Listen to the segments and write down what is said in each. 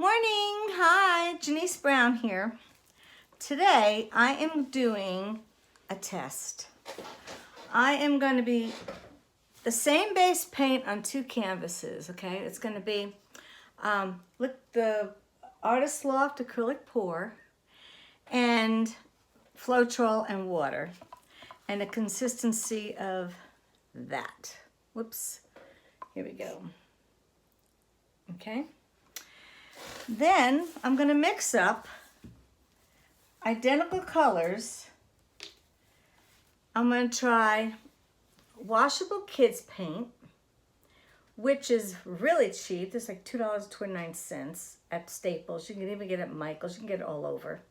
Morning, hi, Janice Brown here. Today I am doing a test. I am going to be the same base paint on two canvases, okay? It's going to be the ArtistLoft Acrylic Pour and Floetrol and water and a consistency of that. Whoops, here we go. Okay. Then I'm going to mix up identical colors. I'm going to try Washable Kids Paint, which is really cheap. It's like $2.29 at Staples. You can even get it at Michael's. You can get it all over.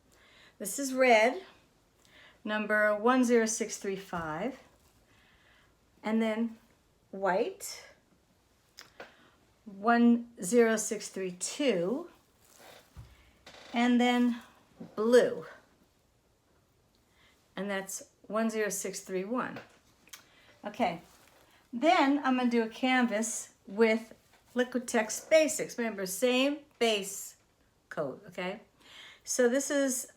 This is red, number 10635. And then white, 10632. And then blue, and that's 10631. Okay, then I'm going to do a canvas with Liquitex Basics. Remember, same base coat, okay? So this is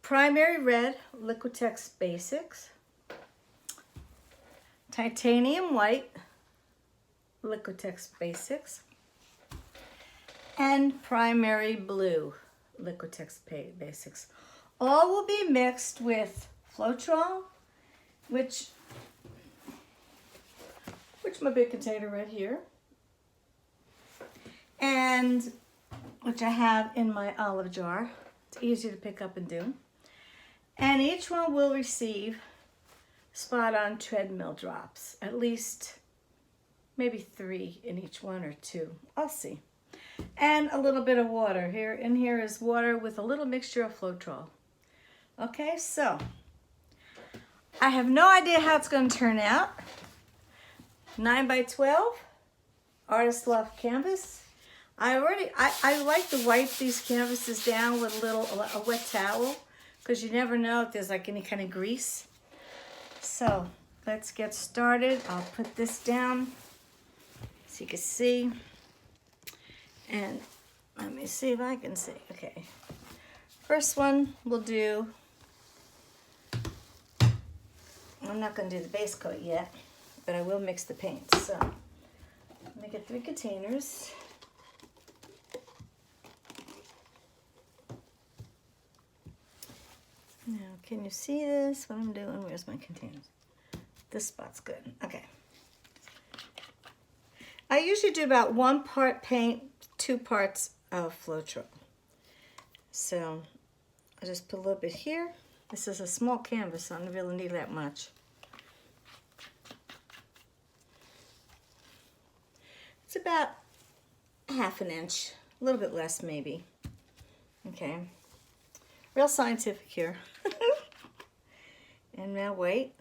primary red Liquitex Basics, titanium white Liquitex Basics, and primary blue Liquitex Basics. All will be mixed with Floetrol, which my big container right here, and which I have in my olive jar. It's easy to pick up and do. And each one will receive spot-on treadmill drops, at least maybe 3 in each one or 2. I'll see. And a little bit of water. Here is water with a little mixture of Floetrol. Okay, so I have no idea how it's going to turn out. 9 by 12 ArtistLoft canvas. I like to wipe these canvases down with a wet towel, because you never know if there's like any kind of grease. So let's get started. I'll put this down so you can see. And let me see if I can see. Okay. First one we'll do, I'm not going to do the base coat yet, but I will mix the paint. So let me get 3 containers. Now, can you see this? What I'm doing? Where's my containers? This spot's good. Okay. I usually do about 1 part paint, 2 parts of Floetrol. So I just put a little bit here. This is a small canvas, so I don't really need that much. It's about 1/2 inch, a little bit less maybe. Okay, real scientific here. And now wait.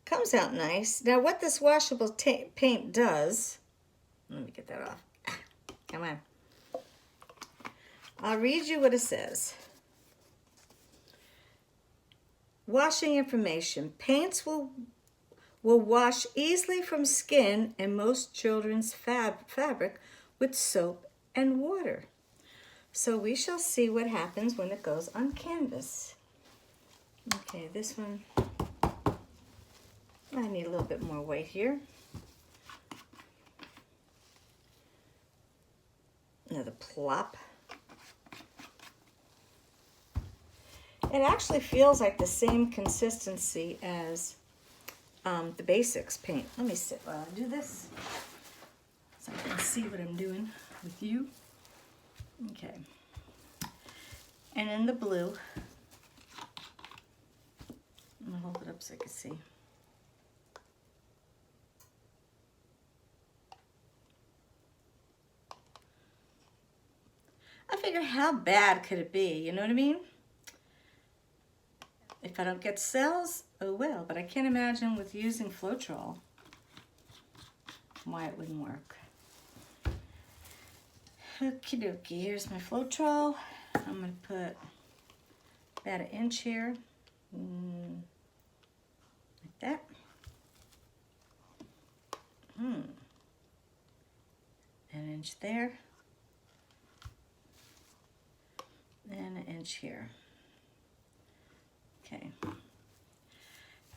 Comes out nice. Now what this washable paint does, let me get that off. Come on. I'll read you what it says. Washing information. Paints will wash easily from skin and most children's fabric with soap and water. So we shall see what happens when it goes on canvas. Okay, this one, I need a little bit more weight here. Another plop. It actually feels like the same consistency as the Basics paint. Let me sit while I do this so I can see what I'm doing with you. Okay. And in the blue, I'm gonna hold it up so I can see. I figure, how bad could it be? You know what I mean? If I don't get cells, oh well. But I can't imagine with using Floetrol why it wouldn't work. Okie dokie, here's my Floetrol. I'm going to put about 1 inch here, like that. An inch there. and an inch here. Okay.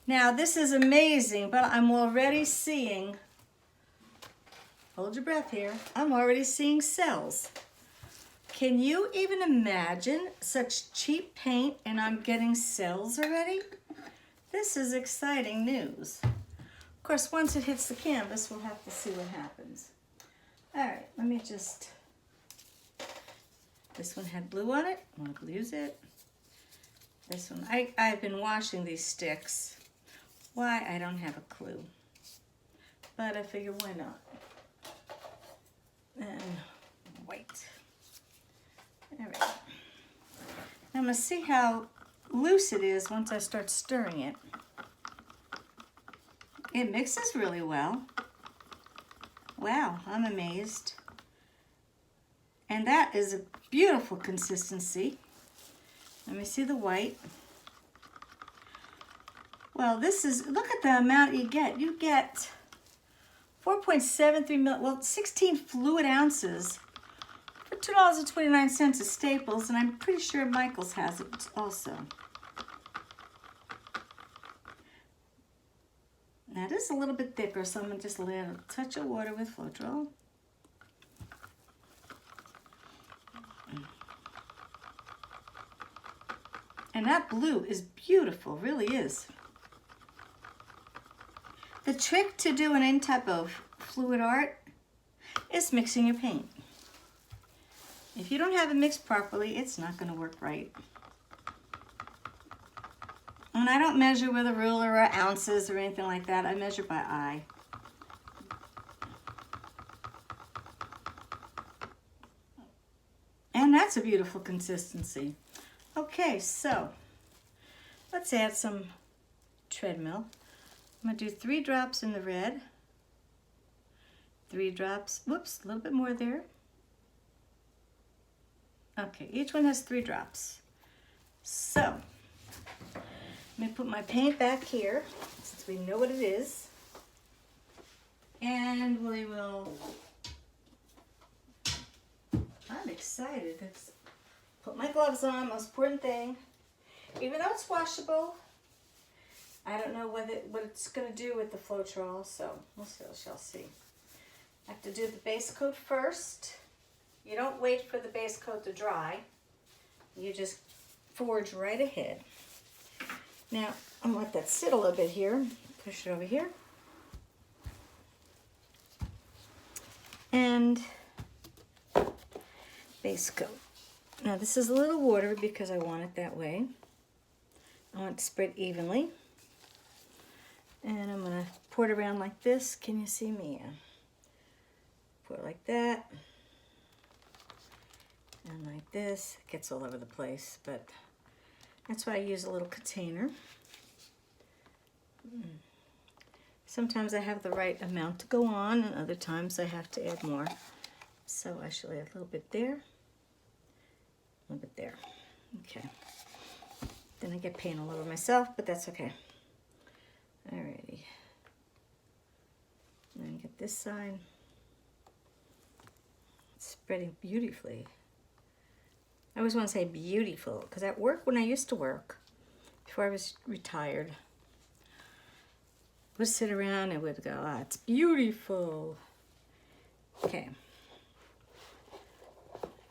Now this is amazing, but I'm already seeing, hold your breath here, I'm already seeing cells. Can you even imagine such cheap paint and I'm getting cells already? This is exciting news. Of course, once it hits the canvas, we'll have to see what happens. All right, let me just, this one had blue on it, I'm gonna use it. This one, I've been washing these sticks. Why, I don't have a clue. But I figure, why not? And white. All right. I'm gonna see how loose it is once I start stirring it. It mixes really well. Wow, I'm amazed. And that is a beautiful consistency. Let me see the white. Well, this is, look at the amount you get. You get 4.73 mil, well, 16 fluid ounces for $2.29 at Staples, and I'm pretty sure Michael's has it also. Now this is a little bit thicker, so I'm gonna just add a touch of water with Floetrol. And that blue is beautiful, really is. The trick to do any type of fluid art is mixing your paint. If you don't have it mixed properly, it's not gonna work right. And I don't measure with a ruler or ounces or anything like that. I measure by eye. And that's a beautiful consistency. Okay, so let's add some treadmill. I'm gonna do 3 drops in the red. 3 drops, whoops, a little bit more there. Okay, each one has 3 drops. So, let me put my paint back here, since we know what it is. And we will, I'm excited. Let's put my gloves on, most important thing. Even though it's washable, I don't know what it's going to do with the Floetrol, so we'll see, we shall see. I have to do the base coat first. You don't wait for the base coat to dry. You just forge right ahead. Now, I'm gonna let that sit a little bit here. Push it over here. And base coat. Now this is a little water because I want it that way. I want it to spread evenly. And I'm gonna pour it around like this. Can you see me? Pour it like that. And like this. It gets all over the place, but that's why I use a little container. Sometimes I have the right amount to go on, and other times I have to add more. So I should add a little bit there, a little bit there. Okay. Then I get paint all over myself, but that's okay. Alrighty. Then get this side. It's spreading beautifully. I always want to say beautiful, because at work, when I used to work, before I was retired, I would sit around and would go, ah, it's beautiful. Okay.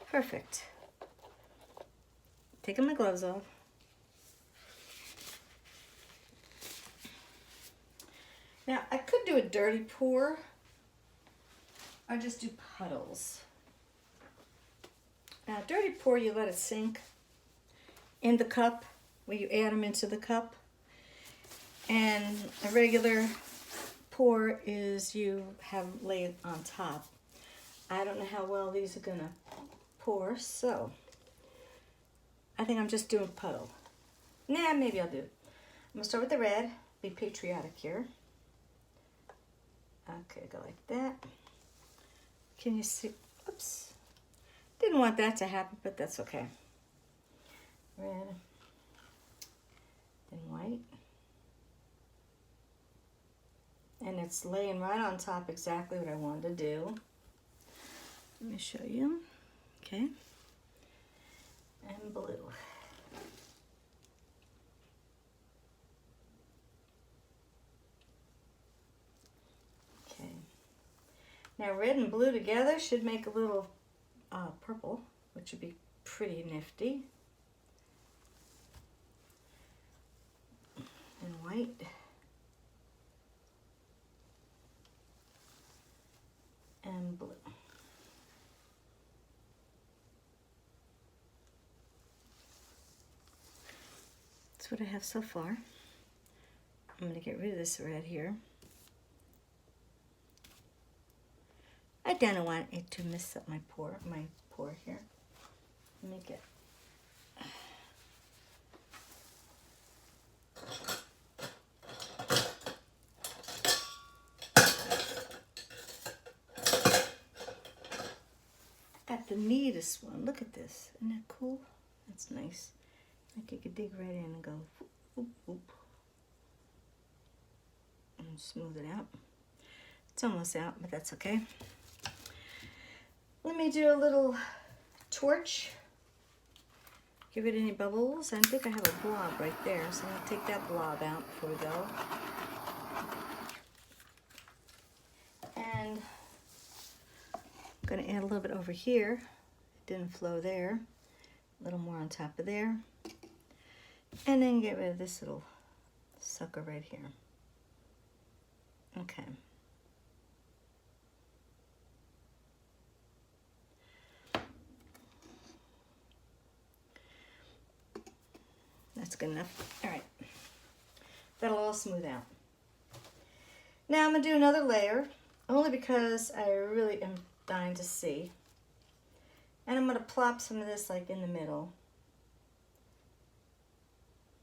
Perfect. Taking my gloves off. Now, I could do a dirty pour, or just do puddles. Now, dirty pour, you let it sink in the cup, where you add them into the cup. And a regular pour is you have them laid on top. I don't know how well these are gonna pour, so I think I'm just doing puddle. Nah, maybe I'll do it. I'm gonna start with the red, be patriotic here. Okay, go like that. Can you see? Oops. Didn't want that to happen, but that's okay. Red, then white. And it's laying right on top exactly what I wanted to do. Let me show you. Okay. and blue. Okay. Now red and blue together should make a little purple, which would be pretty nifty. And white. And blue. That's what I have so far. I'm going to get rid of this red here. I don't want it to mess up my pour here. Let me get the neatest one. Look at this. Isn't that cool? That's nice. Like you could dig right in and go whoop, whoop, whoop. And smooth it out. It's almost out, but that's okay. Let me do a little torch. Give it any bubbles. I think I have a blob right there, so I'm going to take that blob out before we go. And I'm going to add a little bit over here. It didn't flow there. A little more on top of there. And then get rid of this little sucker right here. Okay. That's good enough. All right. That'll all smooth out. Now I'm going to do another layer, only because I really am dying to see. And I'm going to plop some of this like in the middle.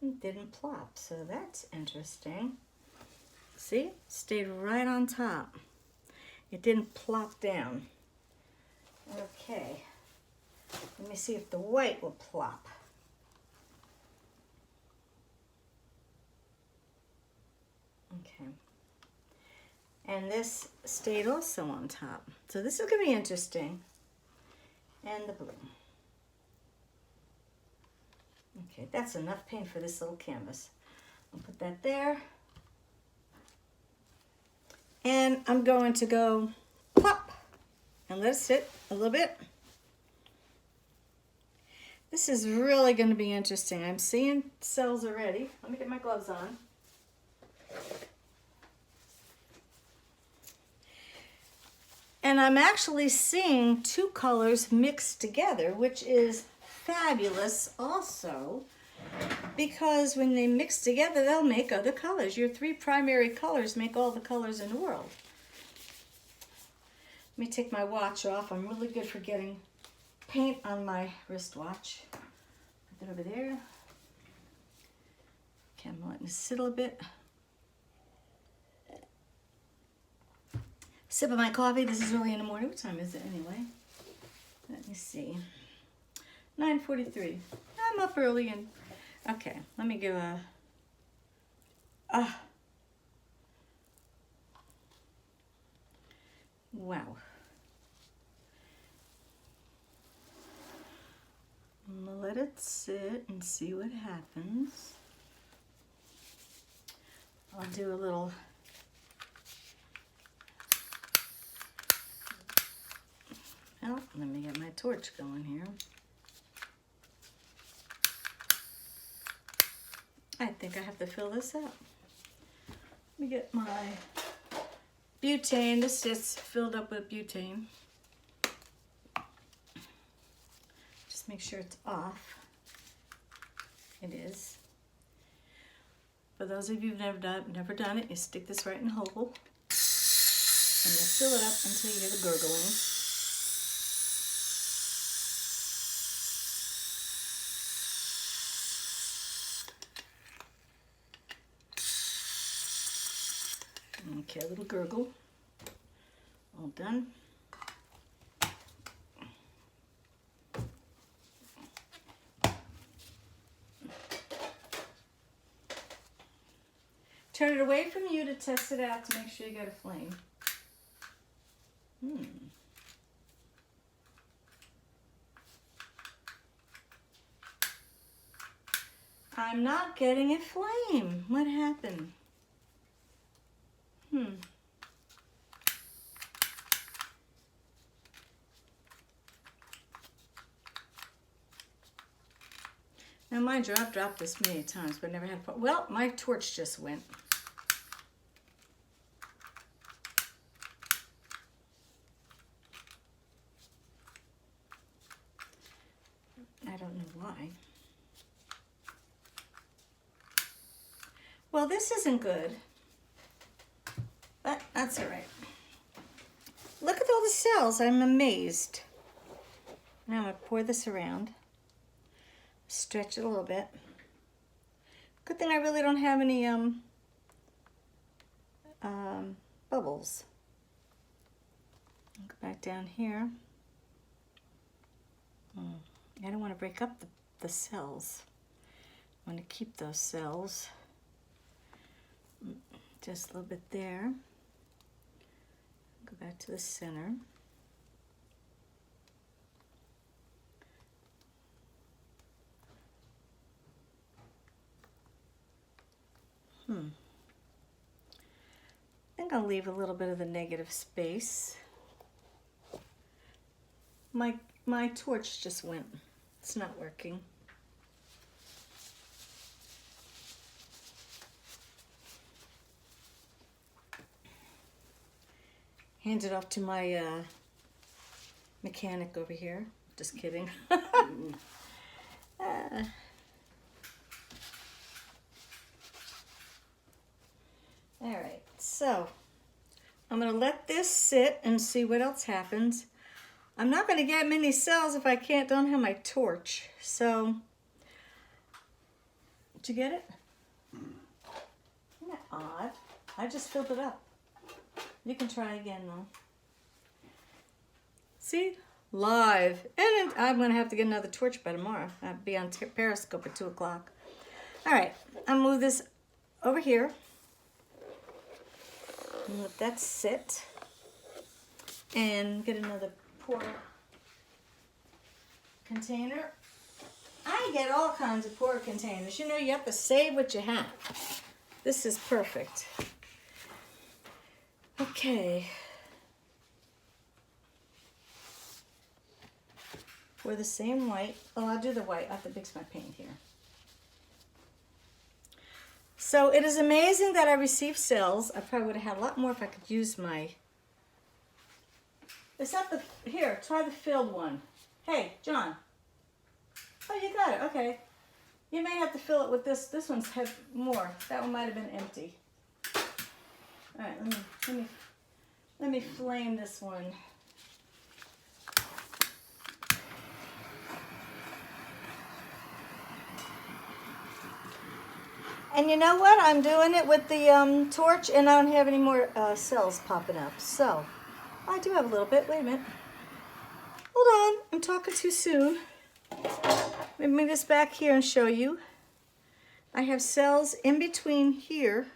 It didn't plop, so that's interesting. See? Stayed right on top. It didn't plop down. Okay. Let me see if the white will plop. Okay. And this stayed also on top. So this is going to be interesting. And the blue. Okay, that's enough paint for this little canvas. I'll put that there. And I'm going to go plop and let it sit a little bit. This is really going to be interesting. I'm seeing cells already. Let me get my gloves on. And I'm actually seeing two colors mixed together, which is fabulous also, because when they mix together, they'll make other colors. Your three primary colors make all the colors in the world. Let me take my watch off. I'm really good for getting paint on my wristwatch. Put that over there. Okay, I'm letting it sit a little bit. Sip of my coffee. This is early in the morning. What time is it anyway? Let me see. 9:43. I'm up early and okay. Let me give a. Wow. I'm gonna let it sit and see what happens. I'll do a little. Well, let me get my torch going here. I think I have to fill this up. Let me get my butane. This is filled up with butane. Just make sure it's off. It is. For those of you who've never done it, you stick this right in the hole and you fill it up until you hear the gurgling. Okay, a little gurgle. All done. Turn it away from you to test it out to make sure you got a flame. I'm not getting a flame. What happened? Now mind you, I've dropped this many times, but never had a problem. Well, my torch just went. I don't know why. Well, this isn't good, but that's all right. Look at all the cells. I'm amazed. Now I'm going to pour this around. Stretch it a little bit. Good thing I really don't have any bubbles. Go back down here. I don't want to break up the cells. I want to keep those cells. Just a little bit there. Go back to the center. I think I'll leave a little bit of the negative space. My torch just went. It's not working. Hand it off to my mechanic over here. Just kidding. All right, so I'm going to let this sit and see what else happens. I'm not going to get many cells if I don't have my torch. So, did you get it? Isn't that odd? I just filled it up. You can try again though. See? Live. And I'm going to have to get another torch by tomorrow. I'll be on Periscope at 2 o'clock. All right, I'll move this over here. And let that sit. And get another pour container. I get all kinds of pour containers. You know, you have to save what you have. This is perfect. Okay. For the same white. Oh, I'll do the white. I have to mix my paint here. So it is amazing that I received cells. I probably would have had a lot more if I could use my... It's not the... Here, try the filled one. Hey, John. Oh, you got it. Okay. You may have to fill it with this. This one's have more. That one might have been empty. All right, let me flame this one. And you know what? I'm doing it with the torch, and I don't have any more cells popping up. So, I do have a little bit. Wait a minute. Hold on. I'm talking too soon. Let me move this back here and show you. I have cells in between here.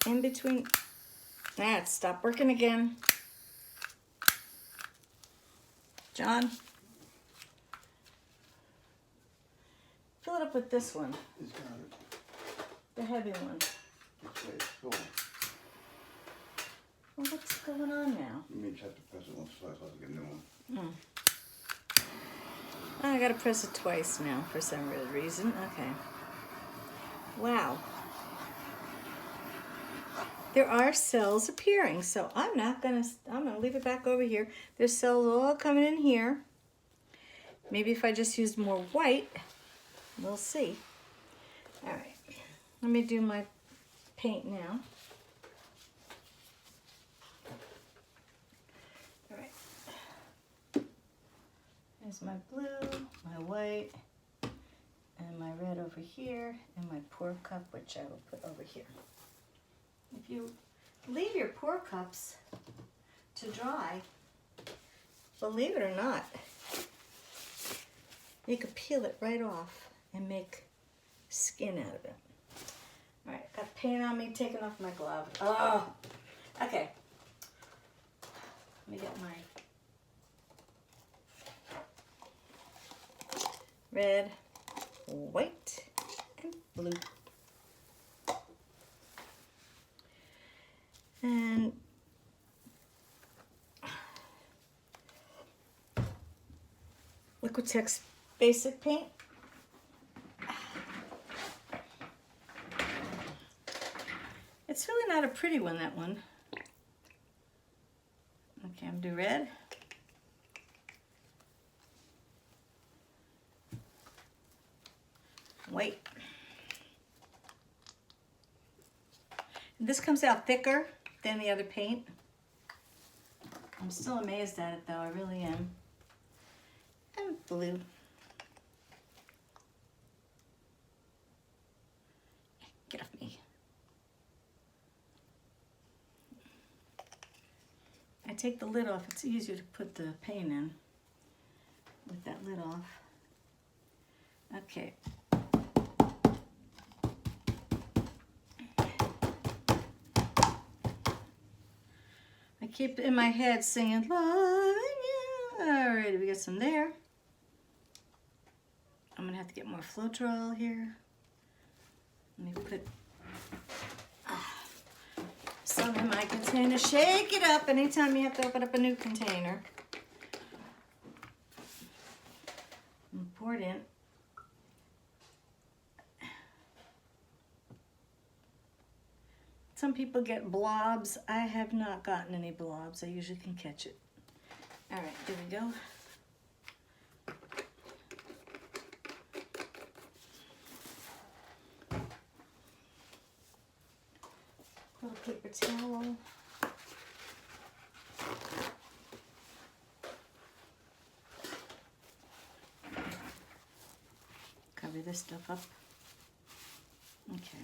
In between. Ah, it stopped working again. John. Fill it up with this one. He's got it. The heavy one. Okay, it's full. Well, what's going on now? You may just have to press it once twice, I'll get a new one. I gotta press it twice now for some reason. Okay. Wow. There are cells appearing, so I'm gonna leave it back over here. There's cells all coming in here. Maybe if I just used more white, we'll see. All right, let me do my paint now. All right, there's my blue, my white, and my red over here, and my pour cup, which I will put over here. If you leave your pour cups to dry, believe it or not, you could peel it right off and make skin out of it. All right, got paint on me, taking off my glove. Oh, okay. Let me get my red, white and blue. And Liquitex Basic Paint. It's really not a pretty one, that one. Okay, I'm gonna do red. White. And this comes out thicker than the other paint. I'm still amazed at it though, I really am. And blue. Get off me. I take the lid off, it's easier to put the paint in with that lid off. Okay. I keep in my head singing, loving you. Alright, we got some there. I'm gonna have to get more Floetrol here. Let me put some in my container. Shake it up anytime you have to open up a new container. And pour it in. Some people get blobs. I have not gotten any blobs. I usually can catch it. All right, there we go. Little paper towel. Cover this stuff up. Okay.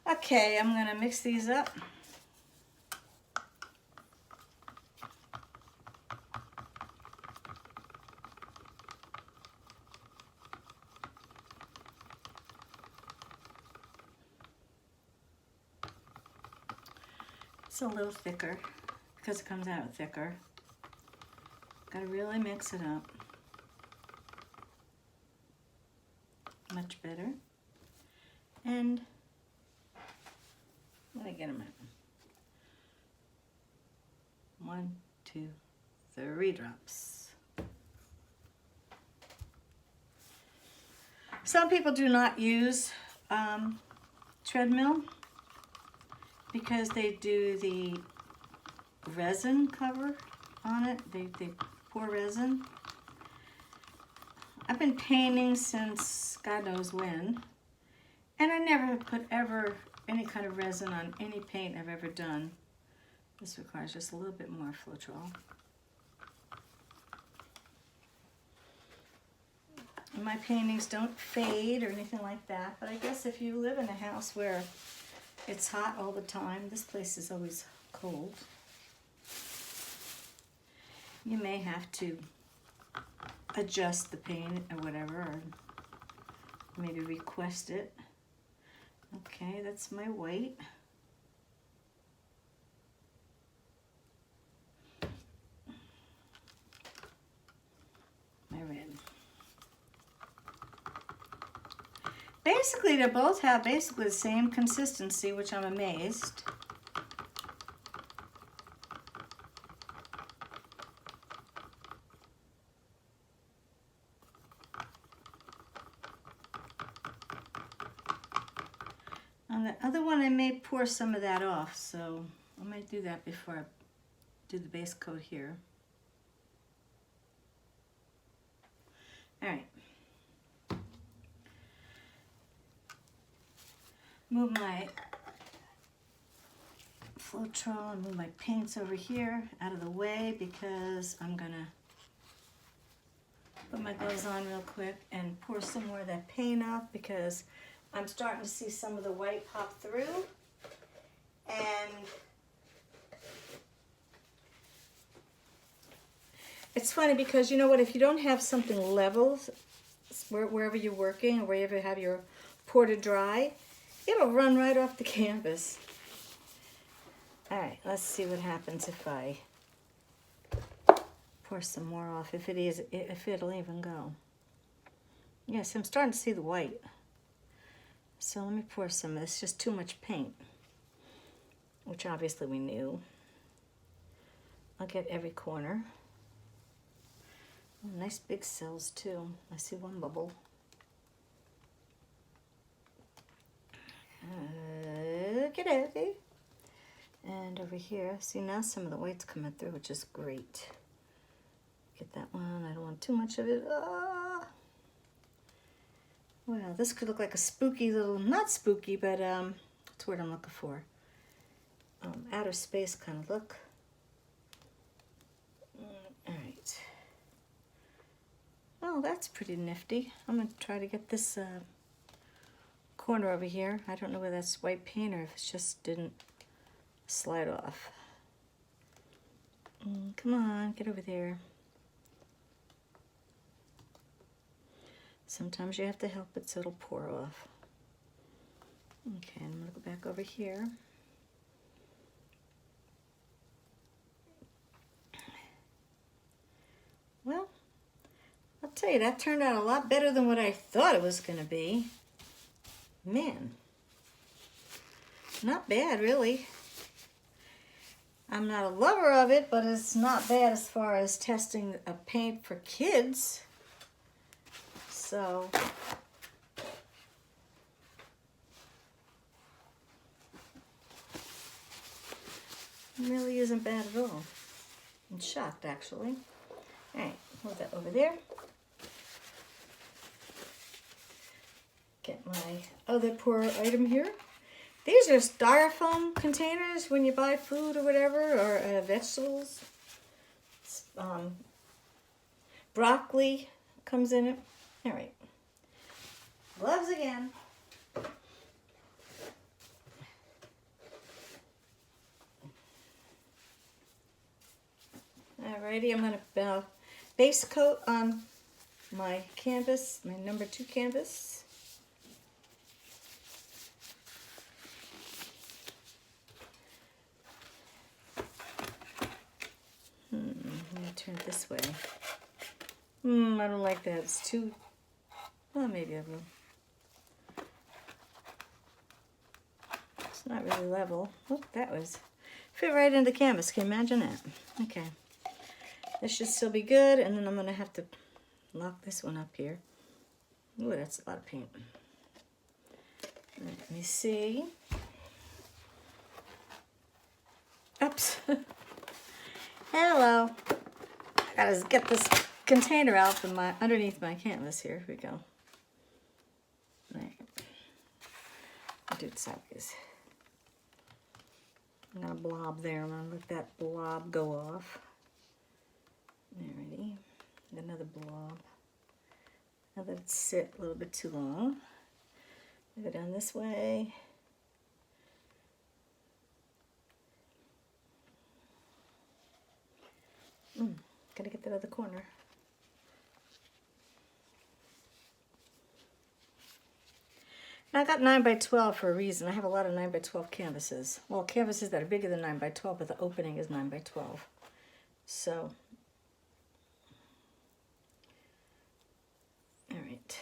Okay, I'm gonna mix these up. It's a little thicker because it comes out thicker. Gotta really mix it up. Much better. And let me get them out. 1, 2, 3 drops. Some people do not use treadmill because they do the resin cover on it. They pour resin. I've been painting since God knows when, and I never have put any kind of resin on any paint I've ever done. This requires just a little bit more Floetrol. And my paintings don't fade or anything like that, but I guess if you live in a house where it's hot all the time, this place is always cold, you may have to adjust the paint or whatever, or maybe request it. Okay, that's my white. My red. Basically, they both have basically the same consistency, which I'm amazed. On the other one, I may pour some of that off, so I might do that before I do the base coat here. All right. Move my Floetrol and move my paints over here out of the way because I'm gonna put my gloves on real quick and pour some more of that paint off because I'm starting to see some of the white pop through. And it's funny because you know what, if you don't have something level, wherever you're working or wherever you have your pour to dry, it'll run right off the canvas. All right, let's see what happens if I pour some more off, if it'll even go. Yes, I'm starting to see the white. So let me pour some. It's just too much paint, which obviously we knew. I'll get every corner. Oh, nice big cells too. I see one bubble. Okay. And over here, see now some of the white's coming through, which is great. Get that one. I don't want too much of it. Ah. Well, this could look like a spooky little, not spooky, but that's what I'm looking for. Outer space kind of look. All right. Oh, that's pretty nifty. I'm going to try to get this corner over here. I don't know whether that's white paint or if it just didn't slide off. Come on, get over there. Sometimes you have to help it so it'll pour off. Okay, I'm going to go back over here. Well, I'll tell you, that turned out a lot better than what I thought it was going to be. Man, not bad, really. I'm not a lover of it, but it's not bad as far as testing a paint for kids. So, it really isn't bad at all. I'm shocked, actually. All right, move that over there. Get my other pour item here. These are styrofoam containers when you buy food or whatever, or vegetables. Broccoli comes in it. All right. Gloves again. Alrighty, I'm going to base coat on my canvas, my number 2 canvas. Let me turn it this way. I don't like that. It's too, well, maybe I will. It's not really level. Oh, that was, fit right into the canvas. Can you imagine that? Okay. This should still be good, and then I'm going to have to lock this one up here. Ooh, that's a lot of paint. Let me see. Oops. Hello. I gotta get this container out from underneath my canvas here. Here we go. All right. I'll do it sideways. I'm gonna blob there. I'm gonna let that blob go off. Alrighty. Another blob. Now let it sit a little bit too long. Go down this way. Gotta get that other corner. Now I got 9x12 for a reason. I have a lot of 9x12 canvases. Well, canvases that are bigger than 9x12, but the opening is 9x12. So, all right.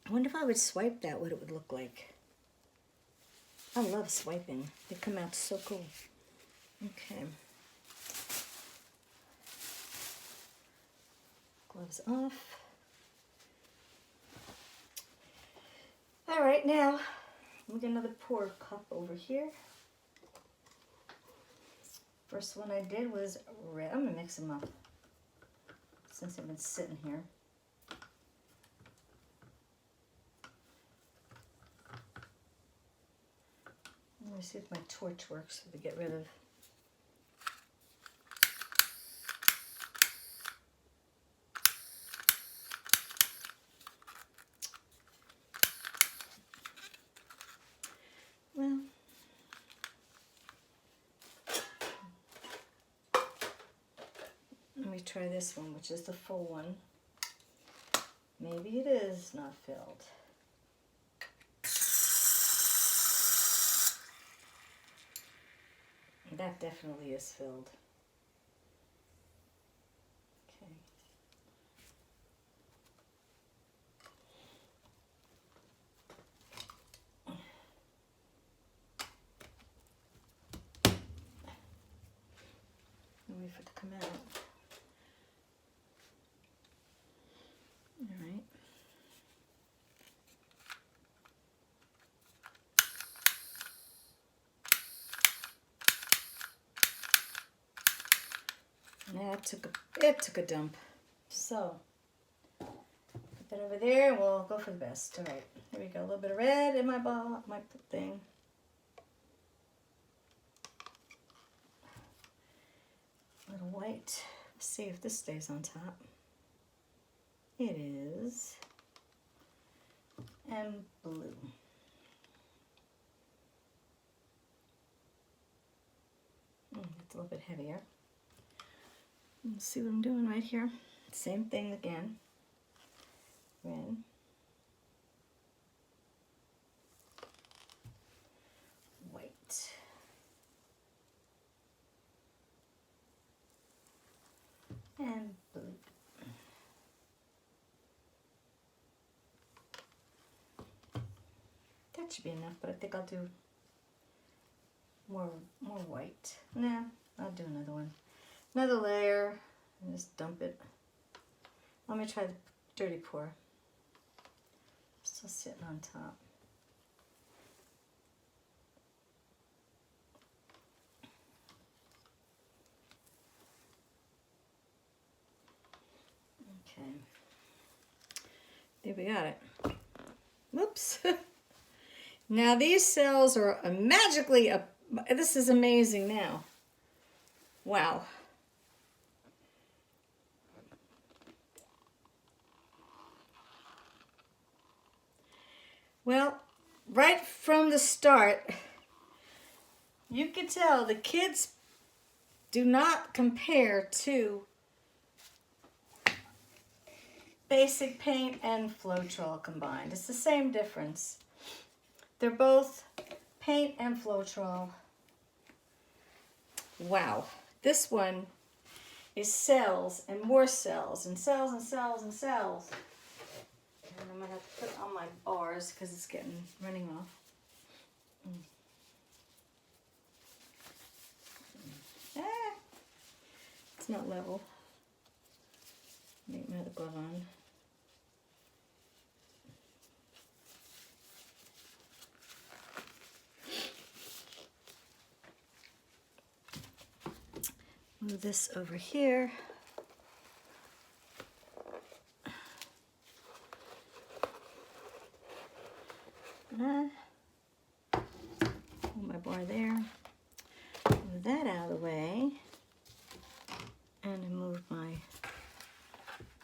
I wonder if I would swipe that, what it would look like. I love swiping. They come out so cool. Okay. Gloves off. All right, now we get another pour cup over here. First one I did was red. I'm gonna mix them up since they've been sitting here. Let me see if my torch works to get rid of. Well, let me try this one, which is the full one. Maybe it is not filled. That definitely is filled. Okay. Wait for it to come out. All right. Yeah, it took a dump. So put that over there and we'll go for the best. All right. Here we go. A little bit of red in my ball, my thing. A little white. Let's see if this stays on top. It is. And blue. It's a little bit heavier. Let's see what I'm doing right here. Same thing again. Red. White. And blue. That should be enough, but I think I'll do more white. Nah, I'll do another one. Another layer and just dump it. Let me try the dirty pour. Still sitting on top. Okay. There we got it. Whoops. Now these cells are magically up. This is amazing now. Wow. Well, right from the start, you could tell the kids do not compare to Basic Paint and Floetrol combined. It's the same difference. They're both paint and Floetrol. Wow. This one is cells and more cells and cells and cells and cells. And I'm going to have to put it on my bars because it's running off. Ah, it's not level. Get my other glove on. Move this over here. Move my bar there. Move that out of the way. And I move my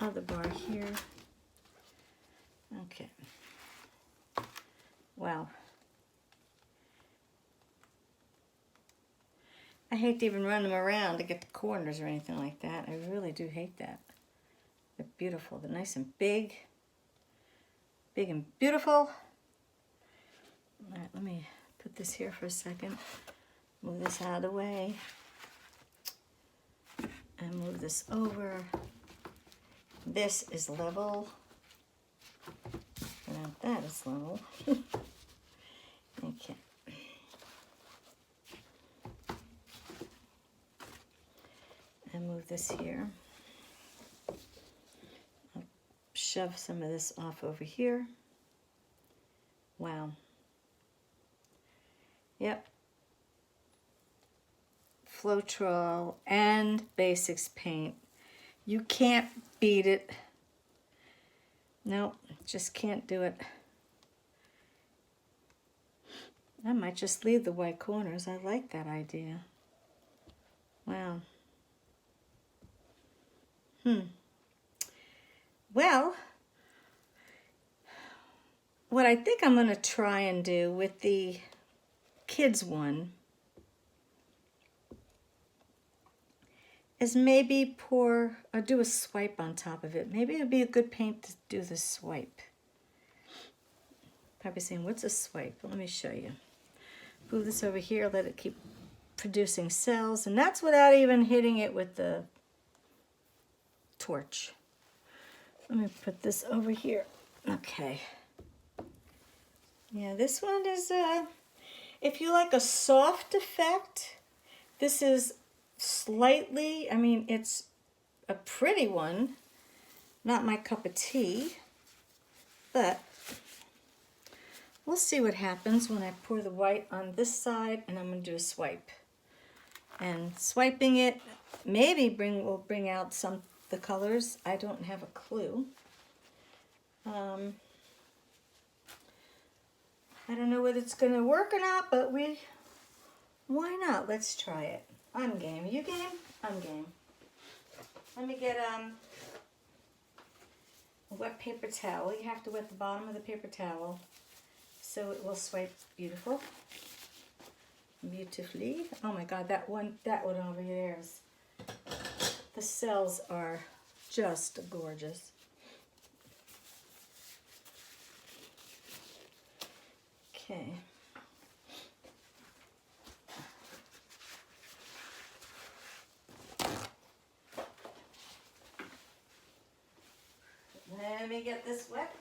other bar here. Okay. Wow. I hate to even run them around to get the corners or anything like that. I really do hate that. They're beautiful. They're nice and big. Big and beautiful. All right, let me put this here for a second. Move this out of the way. And move this over. This is level. Now that is level. Okay. And move this here. I'll shove some of this off over here. Wow. Yep. Floetrol and Basics Paint. You can't beat it. Nope, just can't do it. I might just leave the white corners. I like that idea. Wow. Well, what I think I'm going to try and do with the kids one is maybe pour or do a swipe on top of it. Maybe it'd be a good paint to do the swipe. Probably saying, what's a swipe? Let me show you. Move this over here, let it keep producing cells, and that's without even hitting it with the torch. Let me put this over here. Okay. Yeah, this one is, if you like a soft effect, this is slightly, I mean, it's a pretty one. Not my cup of tea, but we'll see what happens when I pour the white on this side, and I'm going to do a swipe. And swiping it maybe will bring out some the colors. I don't have a clue. I don't know whether it's going to work or not, but why not? Let's try it. I'm game. You game? I'm game. Let me get a wet paper towel. You have to wet the bottom of the paper towel so it will swipe beautifully. Oh my God, that one over there is, the cells are just gorgeous. Okay. Let me get this wet.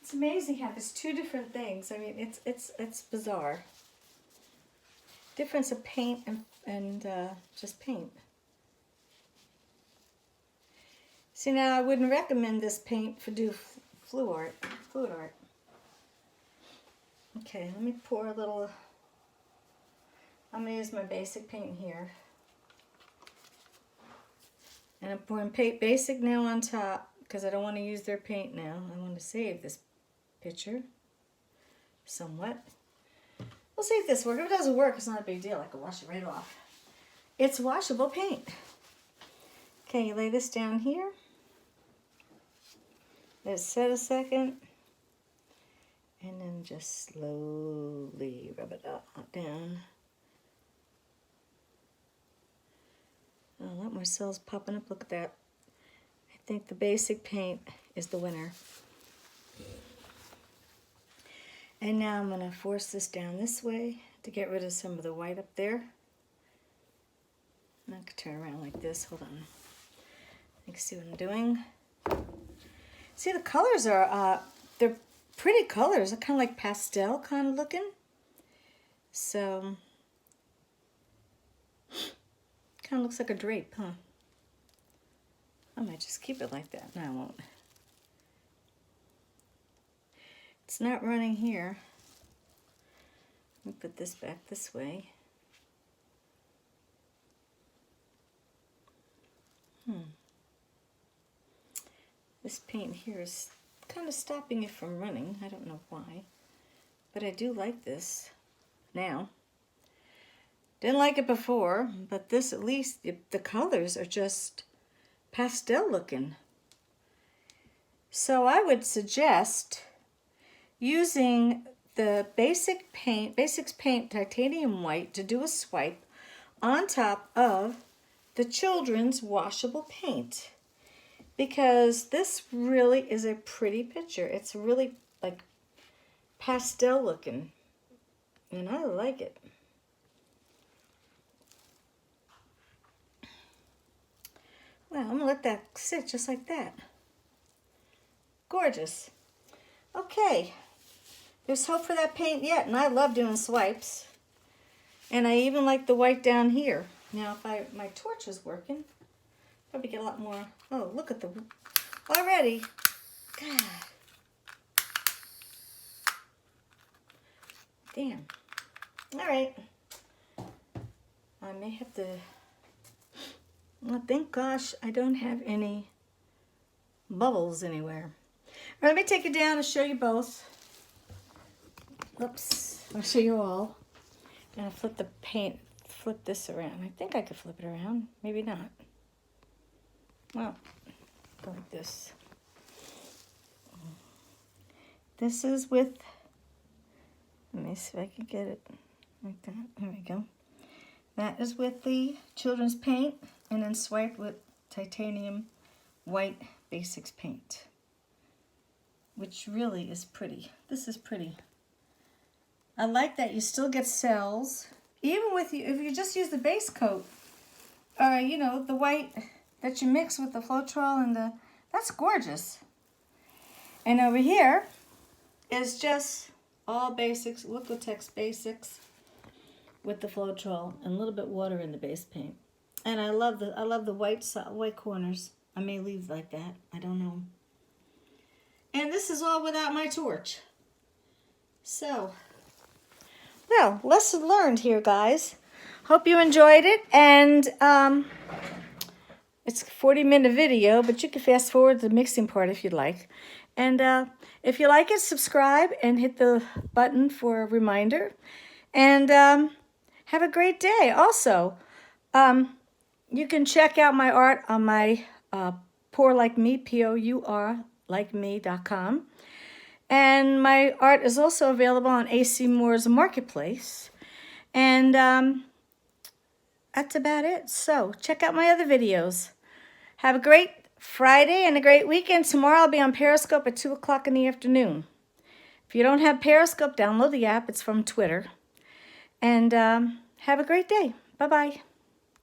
It's amazing how there's two different things. I mean, it's bizarre. Difference of paint and just paint. See, now I wouldn't recommend this paint for fluid art. Okay, let me pour a little. I'm gonna use my basic paint here, and I'm pouring basic now on top because I don't want to use their paint now. I want to save this picture somewhat. We'll see if this works. If it doesn't work, it's not a big deal. I can wash it right off. It's washable paint. Okay, you lay this down here. Let it set a second. And then just slowly rub it up, down. Oh, a lot more cells popping up. Look at that. I think the basic paint is the winner. And now I'm going to force this down this way to get rid of some of the white up there. And I can turn around like this. Hold on. You can see what I'm doing. See, the colors are, they're pretty colors. They're kind of like pastel kind of looking. So, kind of looks like a drape, huh? I might just keep it like that. No, I won't. It's not running here. Let me put this back this way. This paint here is kind of stopping it from running. I don't know why. But I do like this now. Didn't like it before, but this, at least the colors are just pastel looking. So I would suggest using the Basics Paint Titanium White to do a swipe on top of the children's washable paint, because this really is a pretty picture. It's really like pastel looking, and I like it. Well, I'm gonna let that sit just like that. Gorgeous. Okay, there's hope for that paint yet, and I love doing swipes. And I even like the white down here. Now, if my torch is working, probably get a lot more. Oh, look at the, already. God. Damn. All right. I may have to, well, thank gosh I don't have any bubbles anywhere. All right, let me take it down and show you both. Oops, I'll show you all. And I'll flip the paint, flip this around. I think I could flip it around, maybe not. Well, like this. This is with, let me see if I can get it like that. There we go. That is with the children's paint, and then swiped with titanium white basics paint, which really is pretty. This is pretty. I like that you still get cells, even with you if you just use the base coat, or you know, the white that you mix with the Floetrol and the, that's gorgeous. And over here is just all basics, Liquitex Basics with the Floetrol and a little bit water in the base paint. And I love the white corners. I may leave like that, I don't know. And this is all without my torch. So, well, lesson learned here, guys. Hope you enjoyed it. And it's a 40-minute video, but you can fast forward to the mixing part if you'd like. And if you like it, subscribe and hit the button for a reminder. And have a great day. Also, you can check out my art on my Pour Like Me, P-O-U-R, likeme.com. And my art is also available on AC Moore's Marketplace. And that's about it. So check out my other videos. Have a great Friday and a great weekend. Tomorrow I'll be on Periscope at 2 o'clock in the afternoon. If you don't have Periscope, download the app. It's from Twitter. And have a great day. Bye-bye.